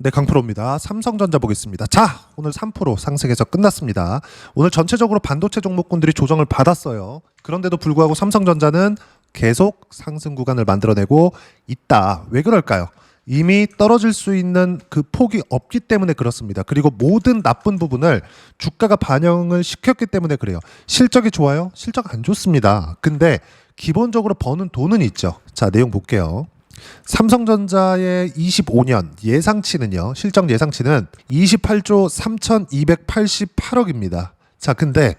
네, 강프로입니다. 삼성전자 보겠습니다. 자, 오늘 3% 상승해서 끝났습니다. 오늘 전체적으로 반도체 종목군들이 조정을 받았어요. 그런데도 불구하고 삼성전자는 계속 상승 구간을 만들어내고 있다. 왜 그럴까요? 이미 떨어질 수 있는 그 폭이 없기 때문에 그렇습니다. 그리고 모든 나쁜 부분을 주가가 반영을 시켰기 때문에 그래요. 실적이 좋아요? 실적 안 좋습니다. 근데 기본적으로 버는 돈은 있죠. 자, 내용 볼게요. 삼성전자의 25년 예상치는요. 실적 예상치는 28조 3,288억입니다. 자, 근데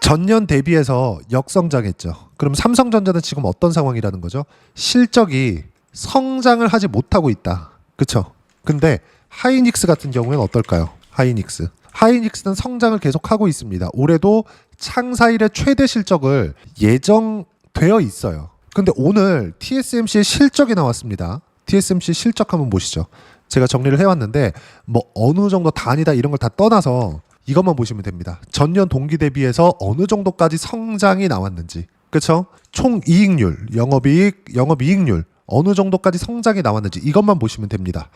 전년 대비해서 역성장했죠. 그럼 삼성전자는 지금 어떤 상황이라는 거죠? 실적이 성장을 하지 못하고 있다. 그쵸? 근데 하이닉스 같은 경우에는 어떨까요? 하이닉스는 성장을 계속하고 있습니다. 올해도 창사 이래 최대 실적을 예정되어 있어요. 근데 오늘 TSMC의 실적이 나왔습니다. TSMC 실적 한번 보시죠. 제가 정리를 해왔는데 뭐 어느 정도 단위다 이런 걸 다 떠나서 이것만 보시면 됩니다. 전년 동기 대비해서 어느 정도까지 성장이 나왔는지, 그렇죠? 총 이익률, 영업이익률 어느 정도까지 성장이 나왔는지 이것만 보시면 됩니다.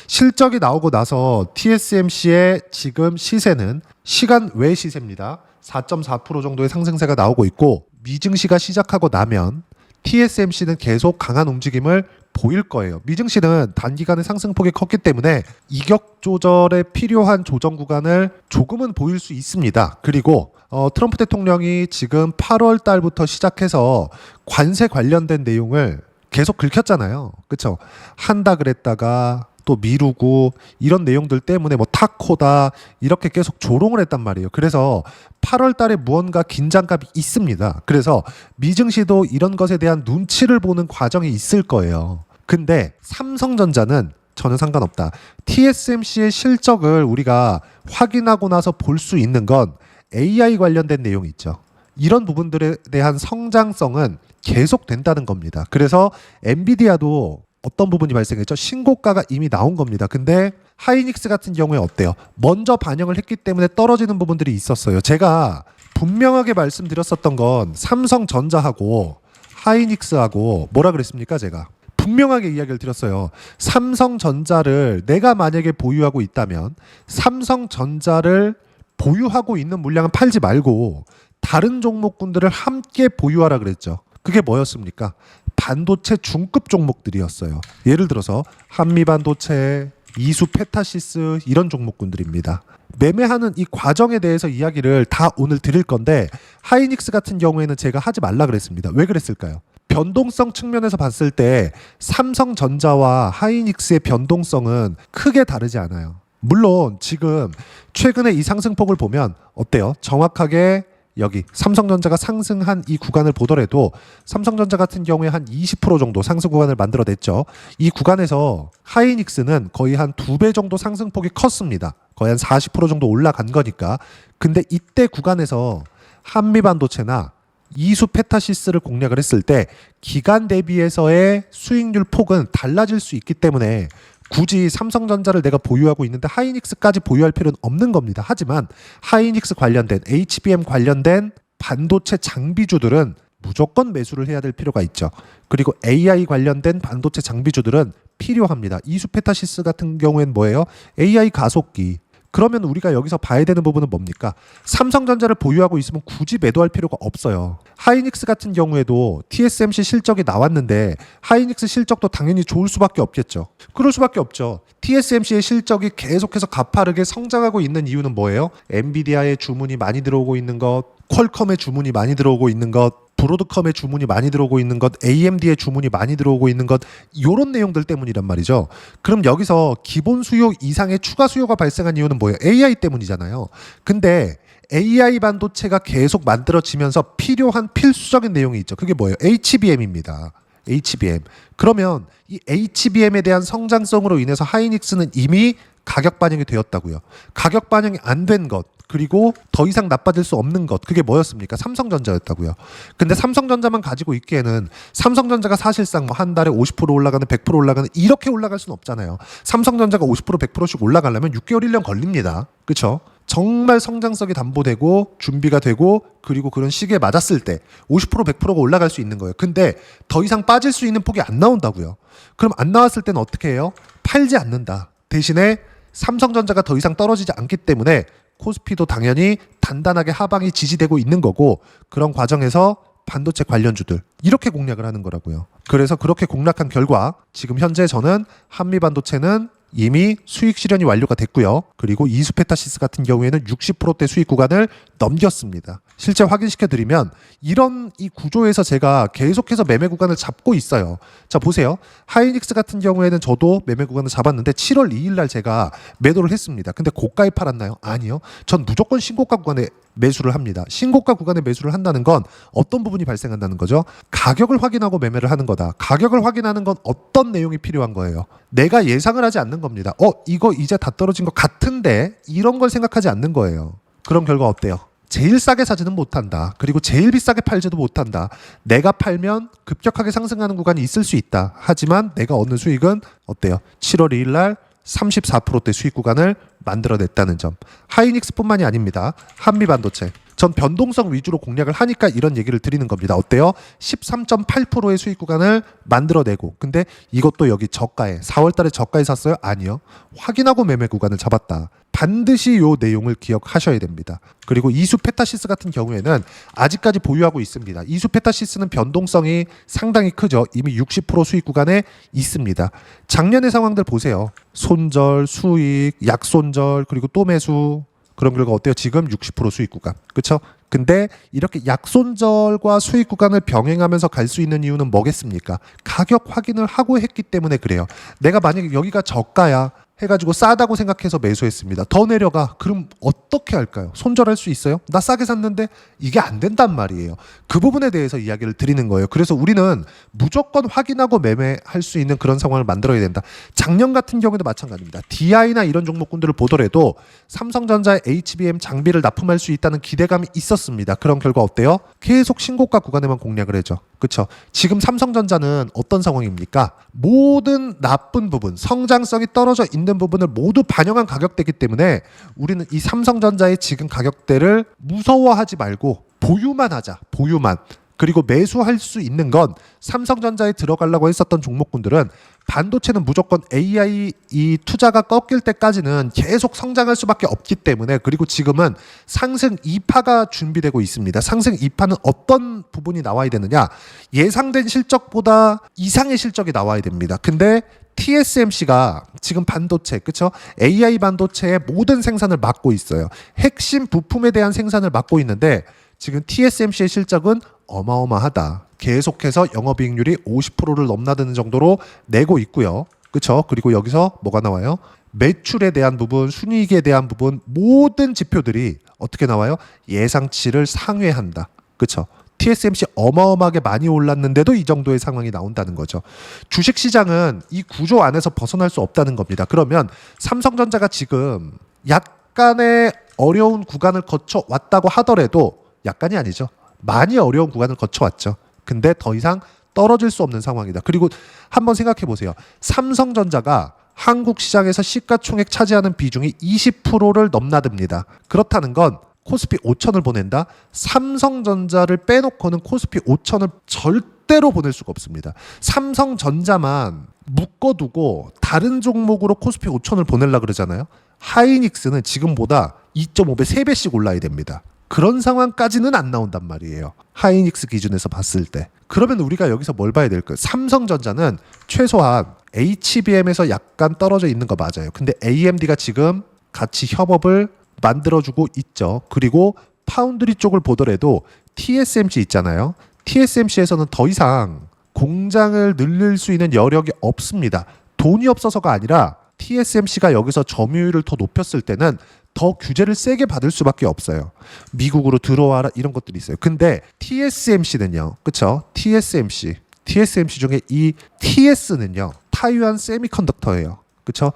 실적이 나오고 나서 TSMC의 지금 시세는 시간 외 시세입니다. 4.4% 정도의 상승세가 나오고 있고 미증시가 시작하고 나면 TSMC는 계속 강한 움직임을 보일 거예요. 미증시는 단기간에 상승폭이 컸기 때문에 이격 조절에 필요한 조정 구간을 조금은 보일 수 있습니다. 그리고 트럼프 대통령이 지금 8월 달부터 시작해서 관세 관련된 내용을 계속 긁혔잖아요. 그렇죠? 한다 그랬다가 또 미루고 이런 내용들 때문에 뭐 타코다 이렇게 계속 조롱을 했단 말이에요. 그래서 8월 달에 무언가 긴장감이 있습니다. 그래서 미증시도 이런 것에 대한 눈치를 보는 과정이 있을 거예요. 근데 삼성전자는 전혀 상관없다. TSMC의 실적을 우리가 확인하고 나서 볼 수 있는 건 AI 관련된 내용이 있죠. 이런 부분들에 대한 성장성은 계속 된다는 겁니다. 그래서 엔비디아도 어떤 부분이 발생했죠? 신고가가 이미 나온 겁니다. 근데 하이닉스 같은 경우에 어때요? 먼저 반영을 했기 때문에 떨어지는 부분들이 있었어요. 제가 분명하게 말씀드렸었던 건 삼성전자하고 하이닉스하고 뭐라 그랬습니까? 제가 분명하게 이야기를 드렸어요. 삼성전자를 내가 만약에 보유하고 있다면 삼성전자를 보유하고 있는 물량은 팔지 말고 다른 종목군들을 함께 보유하라 그랬죠. 그게 뭐였습니까? 반도체 중급 종목들이었어요. 예를 들어서 한미반도체, 이수페타시스 이런 종목군들입니다. 매매하는 이 과정에 대해서 이야기를 다 오늘 드릴 건데 하이닉스 같은 경우에는 제가 하지 말라 그랬습니다. 왜 그랬을까요? 변동성 측면에서 봤을 때 삼성전자와 하이닉스의 변동성은 크게 다르지 않아요. 물론 지금 최근에 이 상승폭을 보면 어때요? 정확하게 여기 삼성전자가 상승한 이 구간을 보더라도 삼성전자 같은 경우에 한 20% 정도 상승 구간을 만들어냈죠. 이 구간에서 하이닉스는 거의 한 2배 정도 상승폭이 컸습니다. 거의 한 40% 정도 올라간 거니까. 근데 이때 구간에서 한미반도체나 이수페타시스를 공략을 했을 때 기간 대비해서의 수익률 폭은 달라질 수 있기 때문에 굳이 삼성전자를 내가 보유하고 있는데 하이닉스까지 보유할 필요는 없는 겁니다. 하지만 하이닉스 관련된 HBM 관련된 반도체 장비주들은 무조건 매수를 해야 될 필요가 있죠. 그리고 AI 관련된 반도체 장비주들은 필요합니다. 이수페타시스 같은 경우에는 뭐예요? AI 가속기. 그러면 우리가 여기서 봐야 되는 부분은 뭡니까? 삼성전자를 보유하고 있으면 굳이 매도할 필요가 없어요. 하이닉스 같은 경우에도 TSMC 실적이 나왔는데 하이닉스 실적도 당연히 좋을 수밖에 없겠죠. 그럴 수밖에 없죠. TSMC의 실적이 계속해서 가파르게 성장하고 있는 이유는 뭐예요? 엔비디아의 주문이 많이 들어오고 있는 것, 퀄컴의 주문이 많이 들어오고 있는 것, 브로드컴의 주문이 많이 들어오고 있는 것, AMD의 주문이 많이 들어오고 있는 것, 이런 내용들 때문이란 말이죠. 그럼 여기서 기본 수요 이상의 추가 수요가 발생한 이유는 뭐예요? AI 때문이잖아요. 근데 AI 반도체가 계속 만들어지면서 필요한 필수적인 내용이 있죠. 그게 뭐예요? HBM입니다. HBM. 그러면 이 HBM에 대한 성장성으로 인해서 하이닉스는 이미 가격 반영이 되었다고요. 가격 반영이 안 된 것, 그리고 더 이상 나빠질 수 없는 것, 그게 뭐였습니까? 삼성전자였다고요. 근데 삼성전자만 가지고 있기에는 삼성전자가 사실상 뭐 한 달에 50% 올라가는 100% 올라가는 이렇게 올라갈 수는 없잖아요. 삼성전자가 50% 100%씩 올라가려면 6개월 1년 걸립니다. 그렇죠? 정말 성장성이 담보되고 준비가 되고 그리고 그런 시기에 맞았을 때 50% 100%가 올라갈 수 있는 거예요. 근데 더 이상 빠질 수 있는 폭이 안 나온다고요. 그럼 안 나왔을 때는 어떻게 해요? 팔지 않는다. 대신에 삼성전자가 더 이상 떨어지지 않기 때문에 코스피도 당연히 단단하게 하방이 지지되고 있는 거고, 그런 과정에서 반도체 관련주들 이렇게 공략을 하는 거라고요. 그래서 그렇게 공략한 결과 지금 현재 저는 한미반도체는 이미 수익 실현이 완료가 됐고요. 그리고 이수페타시스 같은 경우에는 60%대 수익 구간을 넘겼습니다. 실제 확인시켜드리면 이런 이 구조에서 제가 계속해서 매매 구간을 잡고 있어요. 자, 보세요. 하이닉스 같은 경우에는 저도 매매 구간을 잡았는데 7월 2일 날 제가 매도를 했습니다. 근데 고가에 팔았나요? 아니요. 전 무조건 신고가 구간에 매수를 합니다. 신고가 구간에 매수를 한다는 건 어떤 부분이 발생한다는 거죠? 가격을 확인하고 매매를 하는 거다. 가격을 확인하는 건 어떤 내용이 필요한 거예요? 내가 예상을 하지 않는 겁니다. 이거 이제 다 떨어진 것 같은데, 이런 걸 생각하지 않는 거예요. 그런 결과 어때요? 제일 싸게 사지는 못한다. 그리고 제일 비싸게 팔지도 못한다. 내가 팔면 급격하게 상승하는 구간이 있을 수 있다. 하지만 내가 얻는 수익은 어때요? 7월 2일 날 34%대 수익 구간을 만들어냈다는 점. 하이닉스뿐만이 아닙니다. 한미반도체. 전 변동성 위주로 공략을 하니까 이런 얘기를 드리는 겁니다. 어때요? 13.8%의 수익 구간을 만들어내고, 근데 이것도 여기 저가에 4월 달에 저가에 샀어요? 아니요. 확인하고 매매 구간을 잡았다. 반드시 이 내용을 기억하셔야 됩니다. 그리고 이수페타시스 같은 경우에는 아직까지 보유하고 있습니다. 이수페타시스는 변동성이 상당히 크죠. 이미 60% 수익 구간에 있습니다. 작년의 상황들 보세요. 손절, 수익, 약손절, 그리고 또 매수. 그런 결과 어때요? 지금 60% 수익 구간. 그렇죠? 근데 이렇게 약손절과 수익 구간을 병행하면서 갈 수 있는 이유는 뭐겠습니까? 가격 확인을 하고 했기 때문에 그래요. 내가 만약에 여기가 저가야 해가지고 싸다고 생각해서 매수했습니다. 더 내려가. 그럼 어떻게 할까요? 손절할 수 있어요? 나 싸게 샀는데 이게 안 된단 말이에요. 그 부분에 대해서 이야기를 드리는 거예요. 그래서 우리는 무조건 확인하고 매매할 수 있는 그런 상황을 만들어야 된다. 작년 같은 경우에도 마찬가지입니다. DI나 이런 종목군들을 보더라도 삼성전자의 HBM 장비를 납품할 수 있다는 기대감이 있었습니다. 그런 결과 어때요? 계속 신고가 구간에만 공략을 해죠. 그렇죠? 지금 삼성전자는 어떤 상황입니까? 모든 나쁜 부분, 성장성이 떨어져 있는 부분을 모두 반영한 가격대이기 때문에 우리는 이 삼성전자의 지금 가격대를 무서워하지 말고 보유만 하자. 보유만. 그리고 매수할 수 있는 건 삼성전자에 들어가려고 했었던 종목군들은 반도체는 무조건 AI 이 투자가 꺾일 때까지는 계속 성장할 수밖에 없기 때문에, 그리고 지금은 상승 2파가 준비되고 있습니다. 상승 2파는 어떤 부분이 나와야 되느냐? 예상된 실적보다 이상의 실적이 나와야 됩니다. 근데 TSMC가 지금 반도체, 그쵸? AI 반도체의 모든 생산을 맡고 있어요. 핵심 부품에 대한 생산을 맡고 있는데 지금 TSMC의 실적은 어마어마하다. 계속해서 영업이익률이 50%를 넘나드는 정도로 내고 있고요. 그렇죠? 그리고 여기서 뭐가 나와요? 매출에 대한 부분, 순이익에 대한 부분, 모든 지표들이 어떻게 나와요? 예상치를 상회한다. 그렇죠? TSMC 어마어마하게 많이 올랐는데도 이 정도의 상황이 나온다는 거죠. 주식시장은 이 구조 안에서 벗어날 수 없다는 겁니다. 그러면 삼성전자가 지금 약간의 어려운 구간을 거쳐왔다고 하더라도, 약간이 아니죠. 많이 어려운 구간을 거쳐왔죠. 근데 더 이상 떨어질 수 없는 상황이다. 그리고 한번 생각해 보세요. 삼성전자가 한국 시장에서 시가총액 차지하는 비중이 20%를 넘나듭니다. 그렇다는 건 코스피 5천을 보낸다? 삼성전자를 빼놓고는 코스피 5천을 절대로 보낼 수가 없습니다. 삼성전자만 묶어두고 다른 종목으로 코스피 5천을 보내려고 그러잖아요. 하이닉스는 지금보다 2.5배, 3배씩 올라야 됩니다. 그런 상황까지는 안 나온단 말이에요. 하이닉스 기준에서 봤을 때. 그러면 우리가 여기서 뭘 봐야 될까요? 삼성전자는 최소한 HBM에서 약간 떨어져 있는 거 맞아요. 근데 AMD가 지금 같이 협업을 만들어주고 있죠. 그리고 파운드리 쪽을 보더라도 TSMC 있잖아요. TSMC에서는 더 이상 공장을 늘릴 수 있는 여력이 없습니다. 돈이 없어서가 아니라 TSMC가 여기서 점유율을 더 높였을 때는 더 규제를 세게 받을 수밖에 없어요. 미국으로 들어와라 이런 것들이 있어요. 근데 TSMC는요. 그쵸? TSMC 중에 이 TS는요. 타이완 세미컨덕터예요. 그쵸?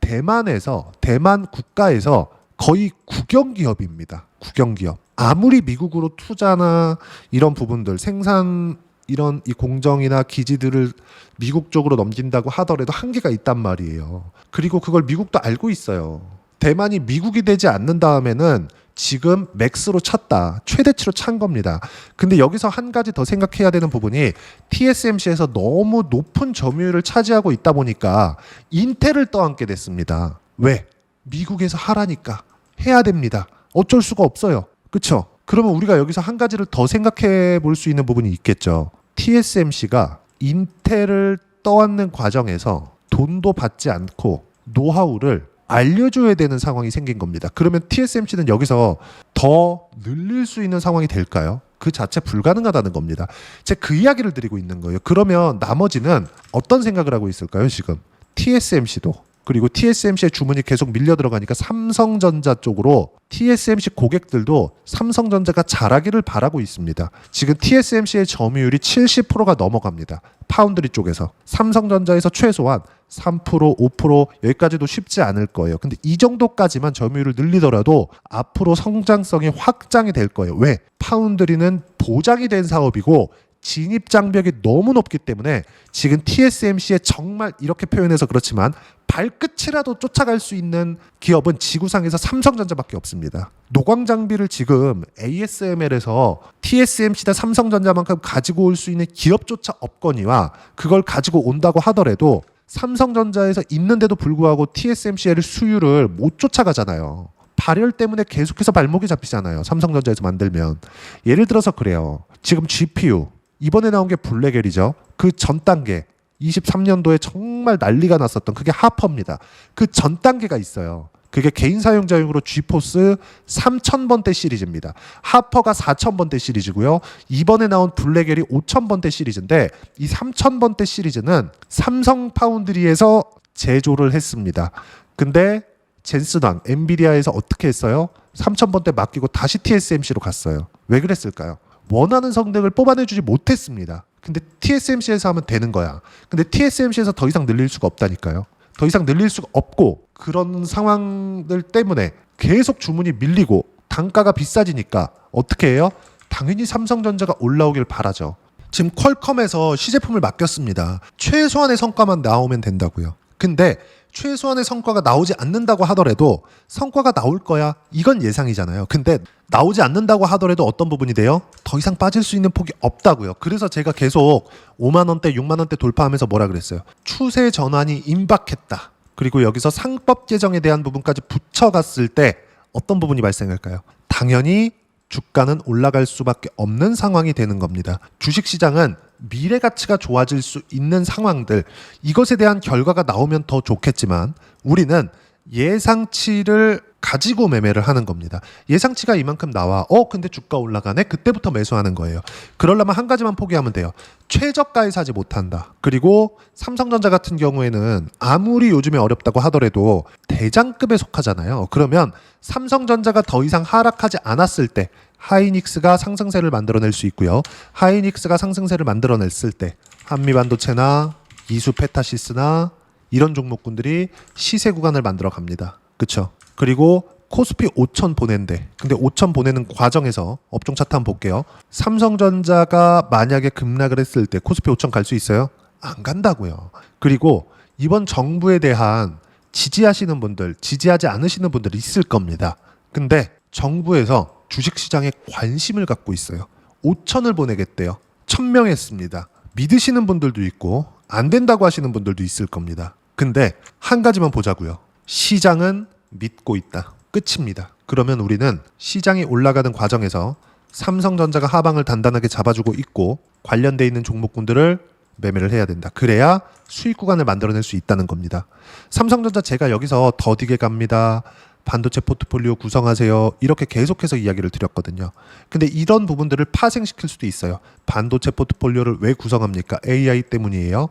대만 국가에서 거의 국영기업입니다. 국영기업. 아무리 미국으로 투자나 이런 부분들, 생산 이런 이 공정이나 기지들을 미국 쪽으로 넘긴다고 하더라도 한계가 있단 말이에요. 그리고 그걸 미국도 알고 있어요. 대만이 미국이 되지 않는 다음에는 지금 맥스로 찼다. 최대치로 찬 겁니다. 근데 여기서 한 가지 더 생각해야 되는 부분이 TSMC에서 너무 높은 점유율을 차지하고 있다 보니까 인텔을 떠안게 됐습니다. 왜? 미국에서 하라니까 해야 됩니다. 어쩔 수가 없어요. 그렇죠? 그러면 우리가 여기서 한 가지를 더 생각해 볼 수 있는 부분이 있겠죠. TSMC가 인텔을 떠안는 과정에서 돈도 받지 않고 노하우를 알려줘야 되는 상황이 생긴 겁니다. 그러면 TSMC는 여기서 더 늘릴 수 있는 상황이 될까요? 그 자체 불가능하다는 겁니다. 제가 그 이야기를 드리고 있는 거예요. 그러면 나머지는 어떤 생각을 하고 있을까요? 지금 TSMC도 그리고 TSMC의 주문이 계속 밀려 들어가니까 삼성전자 쪽으로 TSMC 고객들도 삼성전자가 잘하기를 바라고 있습니다. 지금 TSMC의 점유율이 70%가 넘어갑니다. 파운드리 쪽에서. 삼성전자에서 최소한 3%, 5% 여기까지도 쉽지 않을 거예요. 근데 이 정도까지만 점유율을 늘리더라도 앞으로 성장성이 확장이 될 거예요. 왜? 파운드리는 보장이 된 사업이고 진입 장벽이 너무 높기 때문에 지금 TSMC의 정말 이렇게 표현해서 그렇지만 발끝이라도 쫓아갈 수 있는 기업은 지구상에서 삼성전자밖에 없습니다. 노광 장비를 지금 ASML에서 TSMC나 삼성전자만큼 가지고 올 수 있는 기업조차 없거니와 그걸 가지고 온다고 하더라도 삼성전자에서 있는데도 불구하고 TSMC의 수율을 못 쫓아가잖아요. 발열 때문에 계속해서 발목이 잡히잖아요. 삼성전자에서 만들면. 예를 들어서 그래요. 지금 GPU 이번에 나온 게 블랙엘이죠. 그 전 단계 23년도에 정말 난리가 났었던 그게 하퍼입니다. 그 전 단계가 있어요. 그게 개인 사용자용으로 지포스 3000번대 시리즈입니다. 하퍼가 4000번대 시리즈고요. 이번에 나온 블랙엘이 5000번대 시리즈인데 이 3000번대 시리즈는 삼성 파운드리에서 제조를 했습니다. 근데 젠슨왕 엔비디아에서 어떻게 했어요? 3000번대 맡기고 다시 TSMC로 갔어요. 왜 그랬을까요? 원하는 성능을 뽑아내주지 못했습니다. 근데 TSMC에서 하면 되는 거야. 근데 TSMC에서 더 이상 늘릴 수가 없다니까요. 더 이상 늘릴 수가 없고 그런 상황들 때문에 계속 주문이 밀리고 단가가 비싸지니까 어떻게 해요? 당연히 삼성전자가 올라오길 바라죠. 지금 퀄컴에서 시제품을 맡겼습니다. 최소한의 성과만 나오면 된다고요. 근데 최소한의 성과가 나오지 않는다고 하더라도 성과가 나올 거야. 이건 예상이잖아요. 근데 나오지 않는다고 하더라도 어떤 부분이 돼요? 더 이상 빠질 수 있는 폭이 없다고요. 그래서 제가 계속 5만 원대, 6만 원대 돌파하면서 뭐라 그랬어요? 추세 전환이 임박했다. 그리고 여기서 상법 개정에 대한 부분까지 붙여갔을 때 어떤 부분이 발생할까요? 당연히 주가는 올라갈 수밖에 없는 상황이 되는 겁니다. 주식시장은 미래 가치가 좋아질 수 있는 상황들, 이것에 대한 결과가 나오면 더 좋겠지만 우리는 예상치를 가지고 매매를 하는 겁니다. 예상치가 이만큼 나와. 근데 주가 올라가네. 그때부터 매수하는 거예요. 그러려면 한 가지만 포기하면 돼요. 최저가에 사지 못한다. 그리고 삼성전자 같은 경우에는 아무리 요즘에 어렵다고 하더라도 대장급에 속하잖아요. 그러면 삼성전자가 더 이상 하락하지 않았을 때 하이닉스가 상승세를 만들어낼 수 있고요. 하이닉스가 상승세를 만들어냈을 때 한미반도체나 이수페타시스나 이런 종목군들이 시세 구간을 만들어 갑니다. 그렇죠? 그리고 코스피 5000 보낸대. 근데 5000 보내는 과정에서 업종 차트 한번 볼게요. 삼성전자가 만약에 급락을 했을 때 코스피 5000 갈 수 있어요? 안 간다고요. 그리고 이번 정부에 대한 지지하시는 분들, 지지하지 않으시는 분들 있을 겁니다. 근데 정부에서 주식시장에 관심을 갖고 있어요. 5000을 보내겠대요. 1000명 했습니다. 믿으시는 분들도 있고 안 된다고 하시는 분들도 있을 겁니다. 근데 한 가지만 보자고요. 시장은 믿고 있다. 끝입니다. 그러면 우리는 시장이 올라가는 과정에서 삼성전자가 하방을 단단하게 잡아주고 있고 관련돼 있는 종목군들을 매매를 해야 된다. 그래야 수익 구간을 만들어낼 수 있다는 겁니다. 삼성전자 제가 여기서 더디게 갑니다. 반도체 포트폴리오 구성하세요. 이렇게 계속해서 이야기를 드렸거든요. 근데 이런 부분들을 파생시킬 수도 있어요. 반도체 포트폴리오를 왜 구성합니까? AI 때문이에요.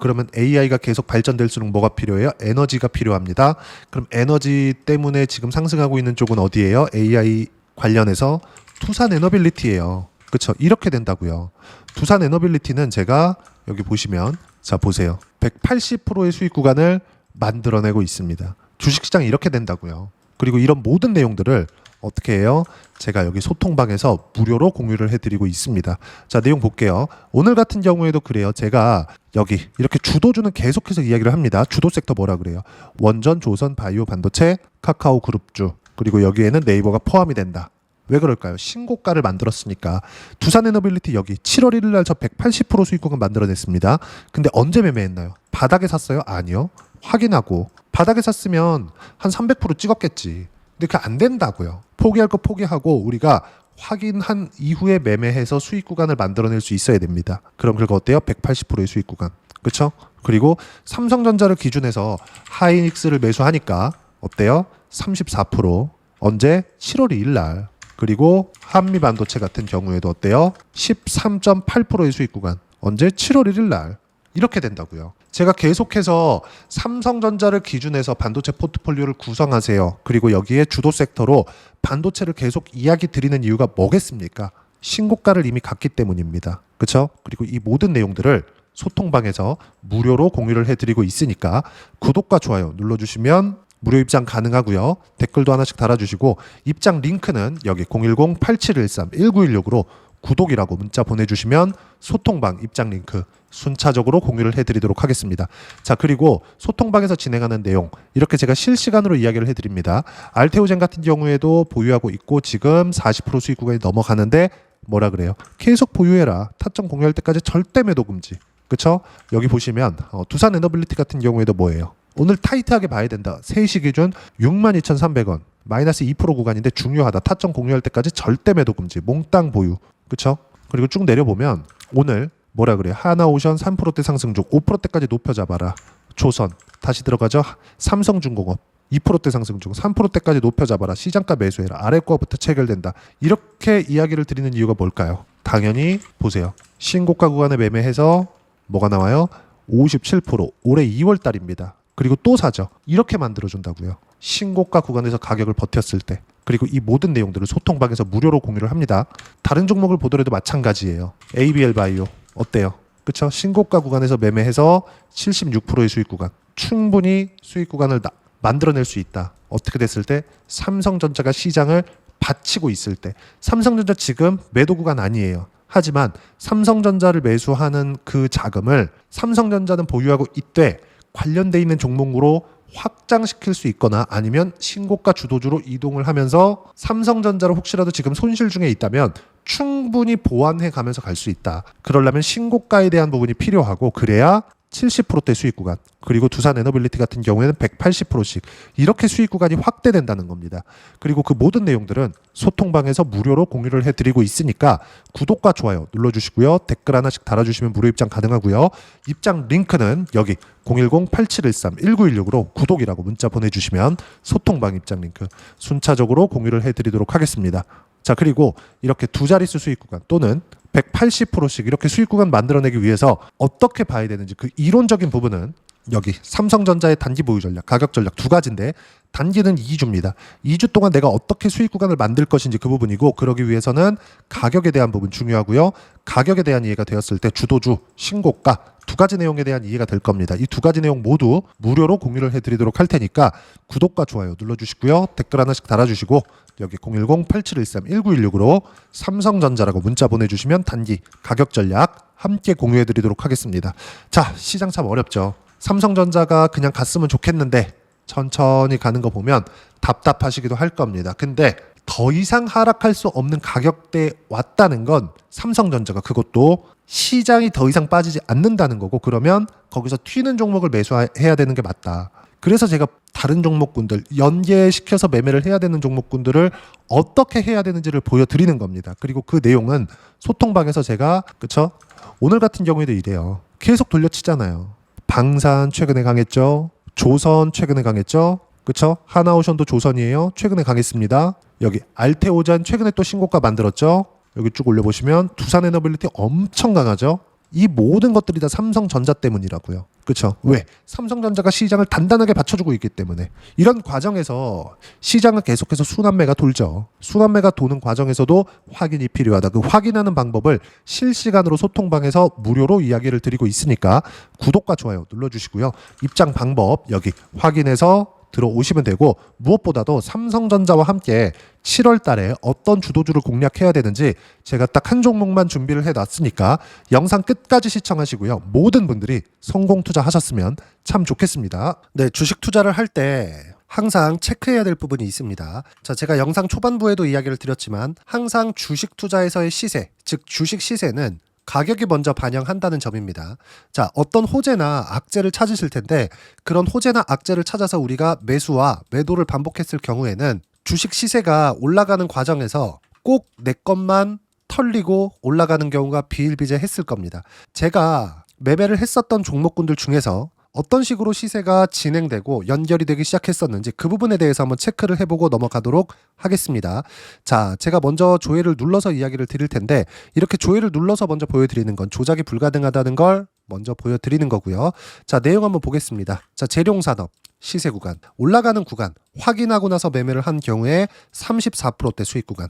그러면 AI가 계속 발전될수록 뭐가 필요해요? 에너지가 필요합니다. 그럼 에너지 때문에 지금 상승하고 있는 쪽은 어디예요? AI 관련해서 투산 에너빌리티예요. 그렇죠? 이렇게 된다고요. 투산 에너빌리티는 제가 여기 보시면 자 보세요. 180%의 수익 구간을 만들어내고 있습니다. 주식시장이 이렇게 된다고요. 그리고 이런 모든 내용들을 어떻게 해요? 제가 여기 소통방에서 무료로 공유를 해드리고 있습니다. 자, 내용 볼게요. 오늘 같은 경우에도 그래요. 제가 여기 이렇게 주도주는 계속해서 이야기를 합니다. 주도 섹터 뭐라 그래요? 원전, 조선, 바이오, 반도체, 카카오 그룹주. 그리고 여기에는 네이버가 포함이 된다. 왜 그럴까요? 신고가를 만들었으니까. 두산에너빌리티 여기 7월 1일 날 저 180% 수익 구간 만들어냈습니다. 근데 언제 매매했나요? 바닥에 샀어요? 아니요. 확인하고 바닥에 샀으면 한 300% 찍었겠지. 근데 그게 안 된다고요. 포기할 거 포기하고 우리가 확인한 이후에 매매해서 수익 구간을 만들어낼 수 있어야 됩니다. 그럼 그거 어때요? 180%의 수익 구간. 그렇죠? 그리고 삼성전자를 기준해서 하이닉스를 매수하니까 어때요? 34%. 언제? 7월 2일 날. 그리고 한미반도체 같은 경우에도 어때요? 13.8%의 수익 구간. 언제? 7월 1일 날. 이렇게 된다고요. 제가 계속해서 삼성전자를 기준해서 반도체 포트폴리오를 구성하세요. 그리고 여기에 주도 섹터로 반도체를 계속 이야기 드리는 이유가 뭐겠습니까? 신고가를 이미 갔기 때문입니다. 그렇죠? 그리고 이 모든 내용들을 소통방에서 무료로 공유를 해드리고 있으니까 구독과 좋아요 눌러주시면 무료 입장 가능하고요. 댓글도 하나씩 달아주시고 입장 링크는 여기 010-8713-1916으로 구독이라고 문자 보내주시면 소통방 입장 링크 순차적으로 공유를 해드리도록 하겠습니다. 자, 그리고 소통방에서 진행하는 내용 이렇게 제가 실시간으로 이야기를 해드립니다. 알테오젠 같은 경우에도 보유하고 있고 지금 40% 수익 구간이 넘어가는데 뭐라 그래요? 계속 보유해라. 타점 공유할 때까지 절대 매도 금지. 그쵸? 여기 보시면 두산에너빌리티 같은 경우에도 뭐예요? 오늘 타이트하게 봐야 된다. 3시 기준 62,300원 마이너스 2% 구간인데 중요하다. 타점 공유할 때까지 절대 매도 금지. 몽땅 보유. 그쵸? 그리고 쭉 내려보면 오늘 뭐라 그래요? 하나오션 3%대 상승 중 5%대까지 높여 잡아라. 조선 다시 들어가죠. 삼성중공업 2%대 상승 중 3%대까지 높여 잡아라. 시장가 매수해라. 아래 거부터 체결된다. 이렇게 이야기를 드리는 이유가 뭘까요? 당연히 보세요. 신고가 구간에 매매해서 뭐가 나와요? 57% 올해 2월 달입니다. 그리고 또 사죠. 이렇게 만들어준다고요. 신고가 구간에서 가격을 버텼을 때. 그리고 이 모든 내용들을 소통방에서 무료로 공유를 합니다. 다른 종목을 보더라도 마찬가지예요. ABL 바이오 어때요? 그쵸? 신고가 구간에서 매매해서 76%의 수익 구간. 충분히 수익 구간을 만들어낼 수 있다. 어떻게 됐을 때? 삼성전자가 시장을 받치고 있을 때. 삼성전자 지금 매도 구간 아니에요. 하지만 삼성전자를 매수하는 그 자금을 삼성전자는 보유하고 있되 관련돼 있는 종목으로 확장시킬 수 있거나 아니면 신고가 주도주로 이동을 하면서 삼성전자를 혹시라도 지금 손실 중에 있다면 충분히 보완해 가면서 갈 수 있다. 그러려면 신고가에 대한 부분이 필요하고 그래야 70%대 수익 구간 그리고 두산에너빌리티 같은 경우에는 180%씩 이렇게 수익 구간이 확대된다는 겁니다. 그리고 그 모든 내용들은 소통방에서 무료로 공유를 해드리고 있으니까 구독과 좋아요 눌러주시고요. 댓글 하나씩 달아주시면 무료 입장 가능하고요. 입장 링크는 여기 010-8713-1916으로 구독이라고 문자 보내주시면 소통방 입장 링크 순차적으로 공유를 해드리도록 하겠습니다. 자, 그리고 이렇게 두 자릿수 수익 구간 또는 180%씩 이렇게 수익 구간 만들어내기 위해서 어떻게 봐야 되는지 그 이론적인 부분은 여기 삼성전자의 단기 보유 전략, 가격 전략 두 가지인데 단기는 2주입니다. 2주 동안 내가 어떻게 수익 구간을 만들 것인지 그 부분이고 그러기 위해서는 가격에 대한 부분 중요하고요. 가격에 대한 이해가 되었을 때 주도주, 신고가 두 가지 내용에 대한 이해가 될 겁니다. 이 두 가지 내용 모두 무료로 공유를 해드리도록 할 테니까 구독과 좋아요 눌러주시고요. 댓글 하나씩 달아주시고 여기 010-8713-1916으로 삼성전자라고 문자 보내주시면 단기 가격 전략 함께 공유해드리도록 하겠습니다. 자, 시장 참 어렵죠. 삼성전자가 그냥 갔으면 좋겠는데 천천히 가는 거 보면 답답하시기도 할 겁니다. 근데 더 이상 하락할 수 없는 가격대에 왔다는 건 삼성전자가 그것도 시장이 더 이상 빠지지 않는다는 거고 그러면 거기서 튀는 종목을 매수해야 되는 게 맞다. 그래서 제가 다른 종목군들 연계시켜서 매매를 해야 되는 종목군들을 어떻게 해야 되는지를 보여드리는 겁니다. 그리고 그 내용은 소통방에서 제가 그쵸? 오늘 같은 경우에도 이래요. 계속 돌려치잖아요. 방산 최근에 강했죠. 조선 최근에 강했죠. 그쵸? 하나오션도 조선이에요. 최근에 강했습니다. 여기 알테오젠 최근에 또 신고가 만들었죠. 여기 쭉 올려보시면 두산에너빌리티 엄청 강하죠. 이 모든 것들이 다 삼성전자 때문이라고요. 그렇죠? 왜? 삼성전자가 시장을 단단하게 받쳐주고 있기 때문에 이런 과정에서 시장은 계속해서 순환매가 돌죠. 순환매가 도는 과정에서도 확인이 필요하다. 그 확인하는 방법을 실시간으로 소통방에서 무료로 이야기를 드리고 있으니까 구독과 좋아요 눌러주시고요. 입장 방법 여기 확인해서 들어오시면 되고 무엇보다도 삼성전자와 함께 7월 달에 어떤 주도주를 공략해야 되는지 제가 딱 한 종목만 준비를 해놨으니까 영상 끝까지 시청하시고요. 모든 분들이 성공 투자하셨으면 참 좋겠습니다. 네, 주식 투자를 할 때 항상 체크해야 될 부분이 있습니다. 자, 제가 영상 초반부에도 이야기를 드렸지만 항상 주식 투자에서의 시세, 즉 주식 시세는 가격이 먼저 반영한다는 점입니다. 자, 어떤 호재나 악재를 찾으실 텐데 그런 호재나 악재를 찾아서 우리가 매수와 매도를 반복했을 경우에는 주식 시세가 올라가는 과정에서 꼭 내 것만 털리고 올라가는 경우가 비일비재했을 겁니다. 제가 매매를 했었던 종목군들 중에서 어떤 식으로 시세가 진행되고 연결이 되기 시작했었는지 그 부분에 대해서 한번 체크를 해보고 넘어가도록 하겠습니다. 자, 제가 먼저 조회를 눌러서 이야기를 드릴 텐데 이렇게 조회를 눌러서 먼저 보여드리는 건 조작이 불가능하다는 걸 먼저 보여드리는 거고요. 자, 내용 한번 보겠습니다. 자, 재룡산업 시세 구간, 올라가는 구간 확인하고 나서 매매를 한 경우에 34%대 수익 구간.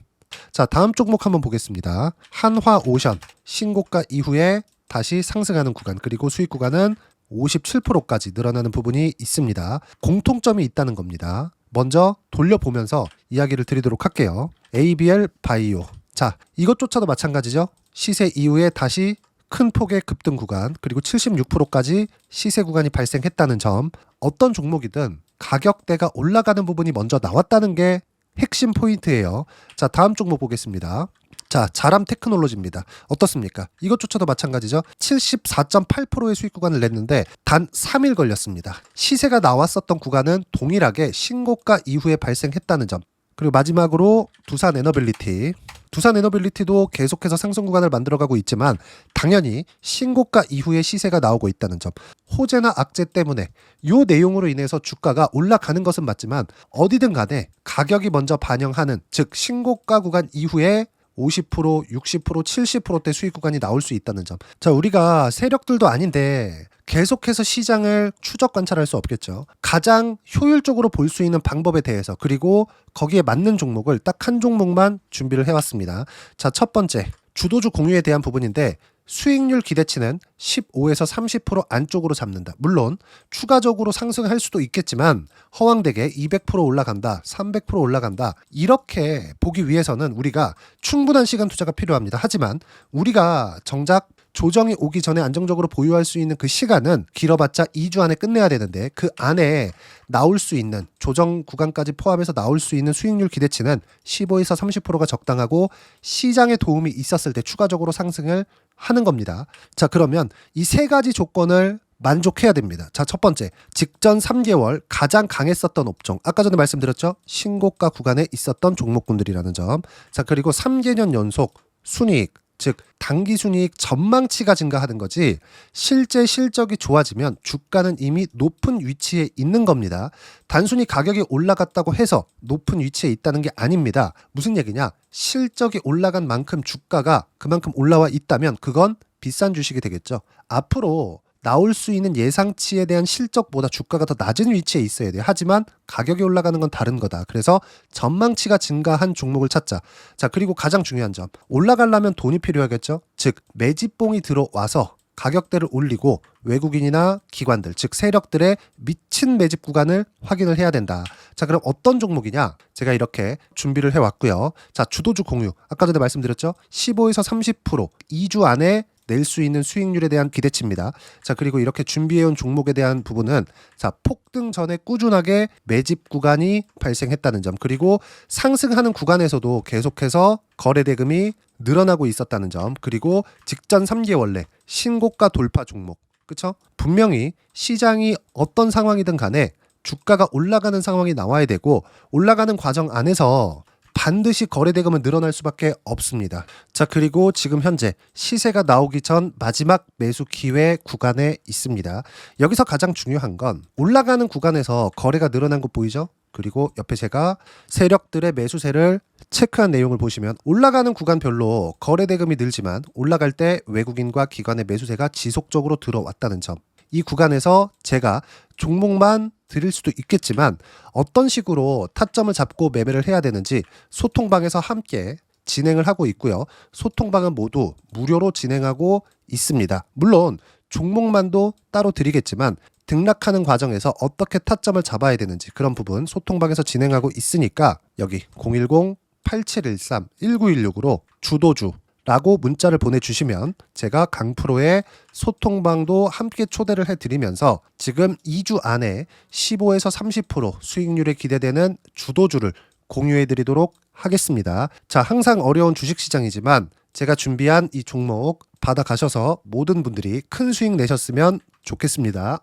자, 다음 종목 한번 보겠습니다. 한화오션 신고가 이후에 다시 상승하는 구간, 그리고 수익 구간은 57%까지 늘어나는 부분이 있습니다. 공통점이 있다는 겁니다. 먼저 돌려보면서 이야기를 드리도록 할게요. ABL 바이오. 자, 이것조차도 마찬가지죠. 시세 이후에 다시 큰 폭의 급등 구간, 그리고 76%까지 시세 구간이 발생했다는 점. 어떤 종목이든 가격대가 올라가는 부분이 먼저 나왔다는 게 핵심 포인트예요. 자, 다음 종목 보겠습니다. 자, 자람 테크놀로지입니다. 어떻습니까? 이것조차도 마찬가지죠. 74.8%의 수익 구간을 냈는데 단 3일 걸렸습니다. 시세가 나왔었던 구간은 동일하게 신고가 이후에 발생했다는 점. 그리고 마지막으로 두산 에너빌리티. 두산 에너빌리티도 계속해서 상승 구간을 만들어가고 있지만 당연히 신고가 이후에 시세가 나오고 있다는 점. 호재나 악재 때문에 이 내용으로 인해서 주가가 올라가는 것은 맞지만 어디든 간에 가격이 먼저 반영하는, 즉 신고가 구간 이후에 50%, 60%, 70%대 수익 구간이 나올 수 있다는 점. 자, 우리가 세력들도 아닌데 계속해서 시장을 추적 관찰할 수 없겠죠. 가장 효율적으로 볼 수 있는 방법에 대해서, 그리고 거기에 맞는 종목을 딱 한 종목만 준비를 해왔습니다. 자, 첫 번째 주도주 공유에 대한 부분인데 수익률 기대치는 15에서 30% 안쪽으로 잡는다. 물론 추가적으로 상승할 수도 있겠지만 허황되게 200% 올라간다, 300% 올라간다, 이렇게 보기 위해서는 우리가 충분한 시간 투자가 필요합니다. 하지만 우리가 정작 조정이 오기 전에 안정적으로 보유할 수 있는 그 시간은 길어봤자 2주 안에 끝내야 되는데 그 안에 나올 수 있는, 조정 구간까지 포함해서 나올 수 있는 수익률 기대치는 15에서 30%가 적당하고 시장에 도움이 있었을 때 추가적으로 상승을 하는 겁니다. 자, 그러면 이 세 가지 조건을 만족해야 됩니다. 자, 첫 번째, 직전 3개월 가장 강했었던 업종. 아까 전에 말씀드렸죠? 신고가 구간에 있었던 종목군들이라는 점. 자, 그리고 3개년 연속 순이익, 즉 단기 순이익 전망치가 증가하는 거지 실제 실적이 좋아지면 주가는 이미 높은 위치에 있는 겁니다. 단순히 가격이 올라갔다고 해서 높은 위치에 있다는 게 아닙니다. 무슨 얘기냐? 실적이 올라간 만큼 주가가 그만큼 올라와 있다면 그건 비싼 주식이 되겠죠. 앞으로 나올 수 있는 예상치에 대한 실적보다 주가가 더 낮은 위치에 있어야 돼요. 하지만 가격이 올라가는 건 다른 거다. 그래서 전망치가 증가한 종목을 찾자. 자, 그리고 가장 중요한 점. 올라가려면 돈이 필요하겠죠. 즉 매집봉이 들어와서 가격대를 올리고 외국인이나 기관들, 즉 세력들의 미친 매집 구간을 확인을 해야 된다. 자, 그럼 어떤 종목이냐? 제가 이렇게 준비를 해왔고요. 자, 주도주 공유. 아까 전에 말씀드렸죠. 15에서 30% 2주 안에 낼 수 있는 수익률에 대한 기대치입니다. 자, 그리고 이렇게 준비해온 종목에 대한 부분은 자, 폭등 전에 꾸준하게 매집 구간이 발생했다는 점, 그리고 상승하는 구간에서도 계속해서 거래 대금이 늘어나고 있었다는 점, 그리고 직전 3개월 내 신고가 돌파 종목. 그쵸? 분명히 시장이 어떤 상황이든 간에 주가가 올라가는 상황이 나와야 되고 올라가는 과정 안에서 반드시 거래대금은 늘어날 수밖에 없습니다. 자, 그리고 지금 현재 시세가 나오기 전 마지막 매수 기회 구간에 있습니다. 여기서 가장 중요한 건 올라가는 구간에서 거래가 늘어난 거 보이죠? 그리고 옆에 제가 세력들의 매수세를 체크한 내용을 보시면 올라가는 구간별로 거래대금이 늘지만 올라갈 때 외국인과 기관의 매수세가 지속적으로 들어왔다는 점. 이 구간에서 제가 종목만 드릴 수도 있겠지만 어떤 식으로 타점을 잡고 매매를 해야 되는지 소통방에서 함께 진행을 하고 있고요. 소통방은 모두 무료로 진행하고 있습니다. 물론 종목만도 따로 드리겠지만 등락하는 과정에서 어떻게 타점을 잡아야 되는지 그런 부분 소통방에서 진행하고 있으니까 여기 010-8713-1916으로 주도주, 라고 문자를 보내주시면 제가 강프로의 소통방도 함께 초대를 해드리면서 지금 2주 안에 15에서 30% 수익률이 기대되는 주도주를 공유해드리도록 하겠습니다. 자, 항상 어려운 주식시장이지만 제가 준비한 이 종목 받아가셔서 모든 분들이 큰 수익 내셨으면 좋겠습니다.